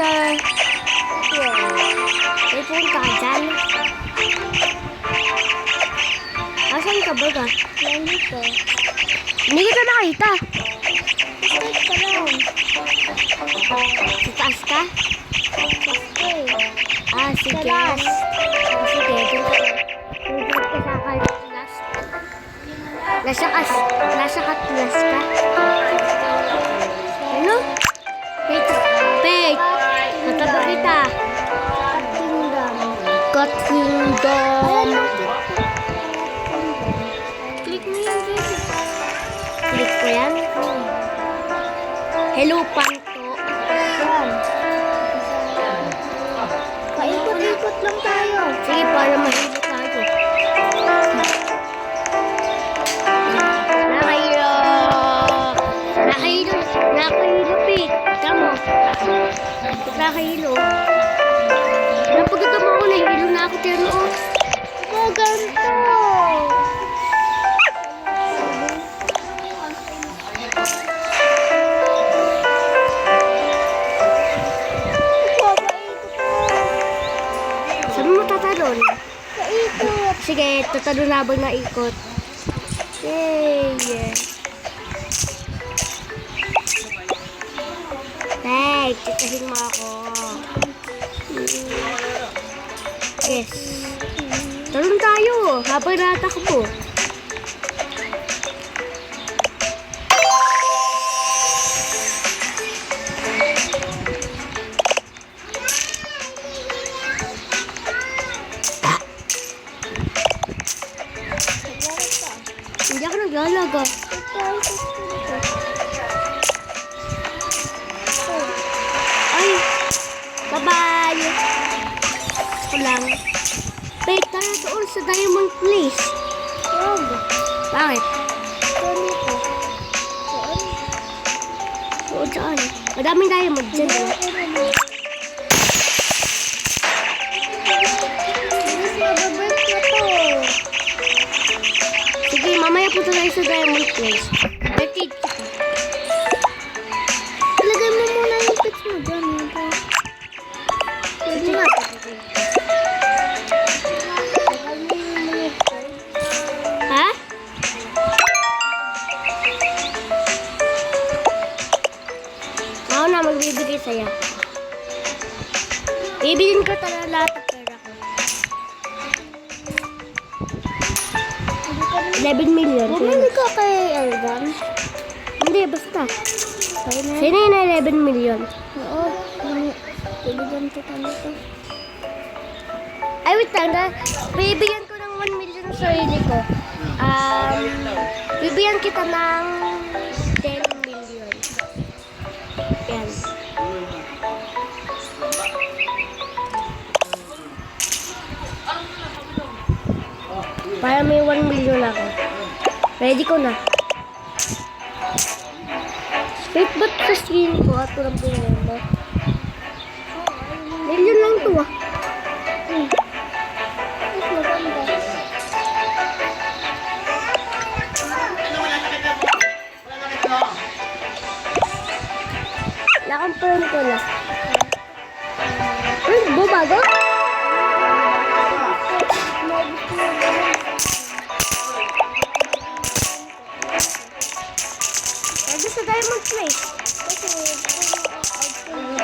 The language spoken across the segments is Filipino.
the... May punta ka dyan. Asan ka ba ka? Nandito. Hindi kita nakita. Start ka lang. Sa taas ka? Okay. Ah, sige. Sa last. Ah, sige, dun ka. Dun ka sa last. Nasa katlas ka? Ano? Wait. Wait. Mataba kita. Kingdom. God Kingdom. Click mo yan, baby. Click ko yan. Hello, Panto. Yan. Paikot-ikot lang tayo. Sige, para mahilo tayo. Nakahilo. Nakahilo. Nakahilo, Pete. Tama. Nakahilo. Napagod mo ako, nahihilo na ako. Tiyan mo. Oh, ganito. Saan mo tatalon? Paikot. Sige, tatalon na habang naikot. Yay! Hey, titahin mo ako. Yes. Talon tayo habang natakbo. Hindi ako naglalaga. Ay! Bye-bye! Ako lang. Wait, tara doon sa Diamond Place. Wag. Bakit? Ganito. Saan? Oo, saan? Madaming diamond dyan. Bilis na, babalik na to. Sige, mamaya punta tayo sa Diamond Place. Betty, Ilagay mo muna yung pits mo dyan. pwede nga. Ha? Ako na magbibigay sa'yo. Bibilin ko talaga lahat ng pera ko. 11 million. Bumili ka kay Elvan. Hindi, basta. Kaya na. Sino yun na 11 million? Oo. Bibigyan kita nito. Ay, wait lang. Bibigyan ko ng 1 million sa sarili ko. Bibigyan kita ng 10 million. Yan. Para may 1 million ako. Ready ko na. Wait, ba't sa screen ko at walang problema? Million lang to ah. Mas maganda. Nakampirm ko na. Ay, bumago? Pwede sa Diamond Place. Kasi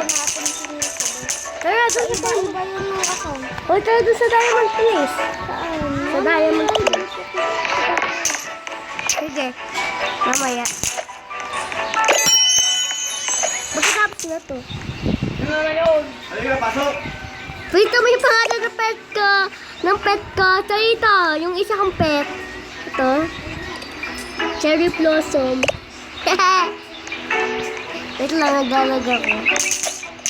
natin sinito. Tara, doon sa Ano ba yung mga account? Uy, tara doon sa Diamond Place. Saan? Sa Diamond Place. Sige. Mamaya. Magkatapos na to. Halika, pasok! Wait, mo yung pangalan ng pet ko. Ng pet ko. Ito, ito. Yung isa kong pet. Ito. Cherry Blossom. Wait lang, naglalag ako.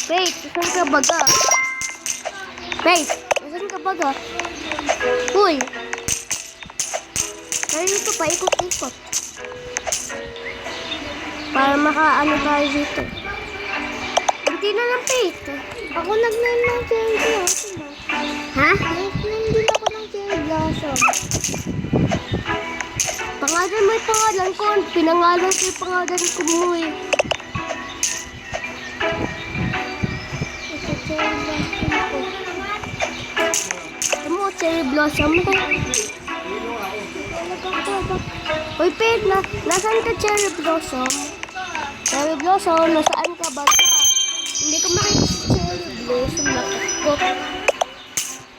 Wait, saan ka baga? Wait, saan ka baga? Uy. Kaya ito pa, ikot-ikot. Para makaano tayo dito. Hindi na lang, Pete. Ako nag-name ng cherry blossom. Ha? Nag-name din ako ng cherry blossom. Pangalan mo yung pangalan ko. Pinangalan ko yung pangalan ko mo eh. cherry blossom ko. Ito mo, cherry blossom. Uy, Pete, nasaan ka cherry blossom? Cherry blossom, nasaan ka ba? Hindi ko makita si cherry blossom. Nakakot.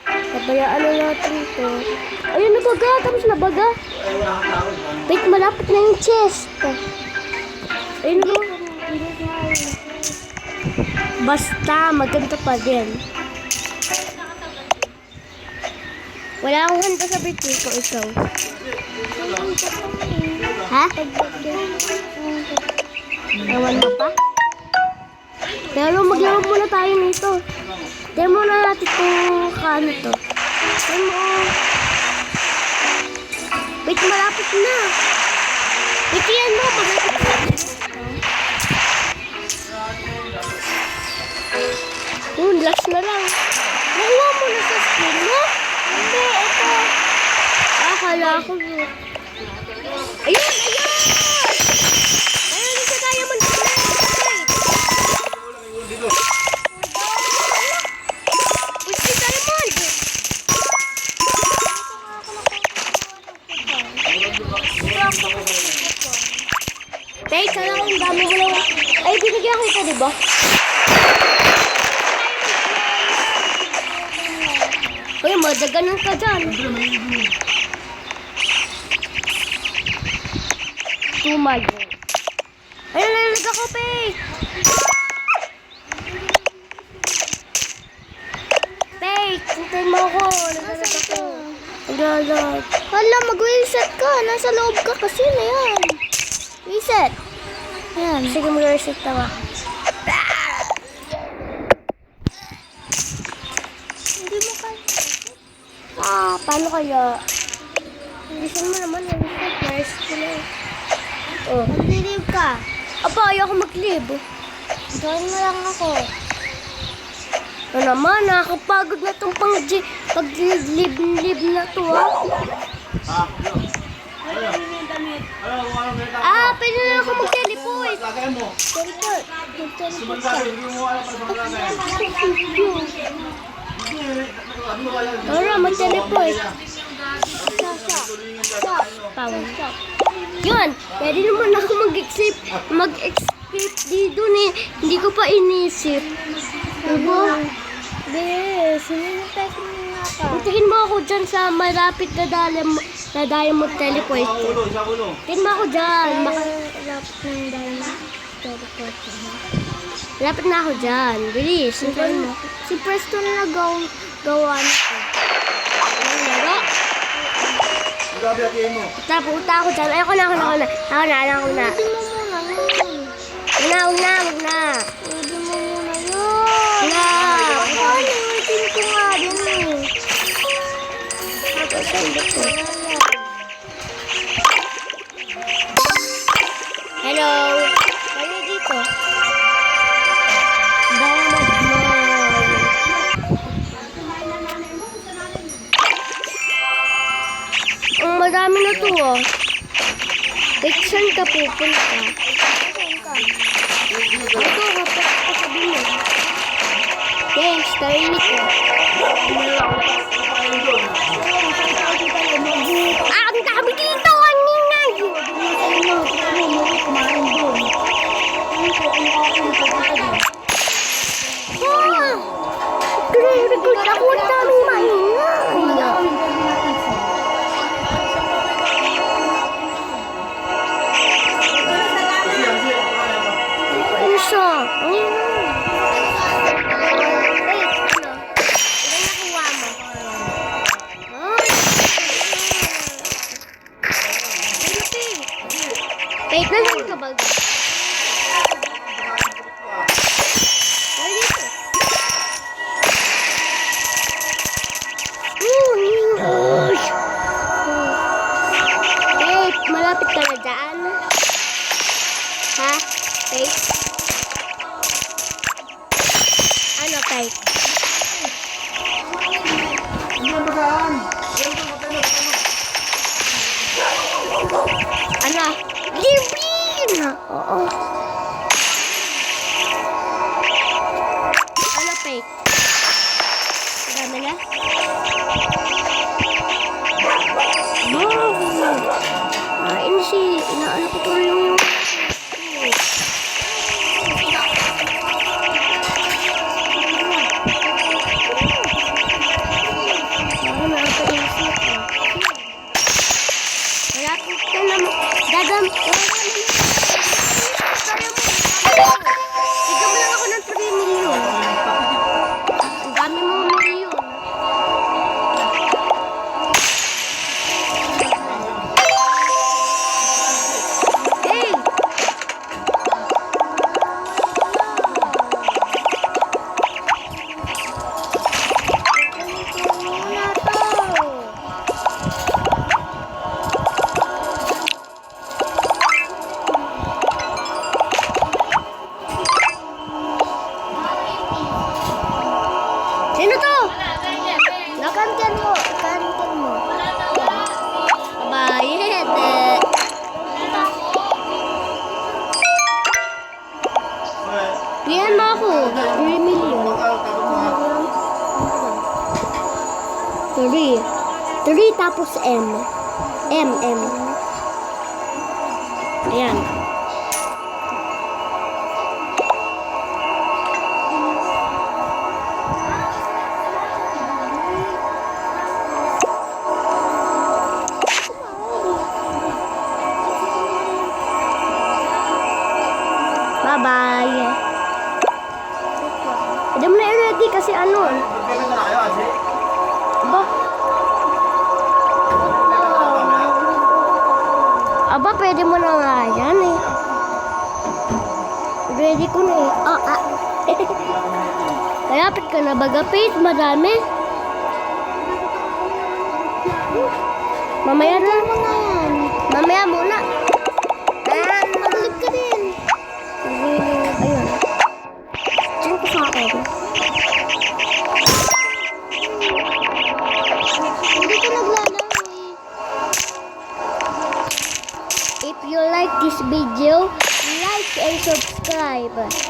Pabayaan na natin ito. Ayun, nabaga. Tapos nabaga. Pete, malapit na yung chest. Ayun mo. Basta, maganda pa din. Wala akong handa sa birthday ko, ikaw. Ha? Ewan mo pa? Pero maglaro muna tayo nito. Tignan muna natin itong kano to. Tignan mo. Wait, malapit na. Wait, yan mo. Malapit na. Last na lang. Nakuha mo na sa screen mo? Hindi, ito. Akala ko yun. Ayun! Ayun, isa diamond. Isa diamond. Wait, sana kung dami mo lang. Ay, binigyan ko ito, diba? Uy, madaganan ka dyan. Tumayo. Ayun, nalalag ako, Pei. Pei, hintayin mo ako. Nalalag ako. Nalalag. Hala, mag-reset ka. Nasa loob ka kasi na yan. Reset. Ayan, sige mag-reset na nga. Hindi mo kaya. Paano kaya? Bilisan mo naman, reset. Nice ko na. Oh. Mag-live ka. Apa, ayoko mag-live. Join mo lang ako. Ano naman, nakakapagod na itong pag-live na to, ha? Pwede na ako mag-teleport. Lagay mo. Teleport. Mag-teleport ka. Hindi mo alam pa sa lagay. Tara, mag-teleport. Power. Yun, pwede naman ako mag-escape dito eh. Hindi ko pa inisip. Diba? Yes, sinintay ko nga ka. Puntahin mo ako dyan sa malapit na diamond teleport. Sa ulo. Tingin mo ako dyan. Lapit ng dahil teleport ka na. Malapit na ako dyan. Bilis. Hintayin mo. Si Preston na gawa na ko. Laro. Grabe ang game mo. Punta ako dyan. Ayoko na. Pwede mo muna. Huwag na. Pwede mo muna yun. Ay, iwitin ko nga din eh. Hello. Kayo dito. Diamond Mall. Ang madami na to, oh. Wait, saan ka pupunta? Ito, kapag kasabi mo. Thanks, tarinig ko. Ang dami dito! Ang ningay! Grabe, ako ang daming mahina. Ano siya? Ayun. Wait, ano? Ilan nakuha mo? Wait, nasan ka ba? Ay, dito. Gosh! Wait, malapit ka na dyan. Ha? Wait. Ano, Kate? Hindi ang bagaan. Ano? Libin! Oo. Ano, Kate? kasi inaano ko tuloy yung malapit ka na dadam ikaw mo lang ako ng 3 million. Ang dami mong million. Hey! Wala to. Sino to? Nakantin mo. Kantin mo. Bayad. Yan mo ako. 3 million. 3. 3 tapos M. M. Ayan. Bye-bye. Hindi mo na i-ready kasi ano. Pagkailan na kayo, Ase? Aba. Aba, pwede mo na nga yan eh. Ready ko na eh. Malapit ka na baga, Faith? Madami. Mamaya na. Mamaya muna. Ayan. Maglib ka din. Ayun. Diyan ko sa akin. Hindi ka naglalaro If you like this video, like and subscribe.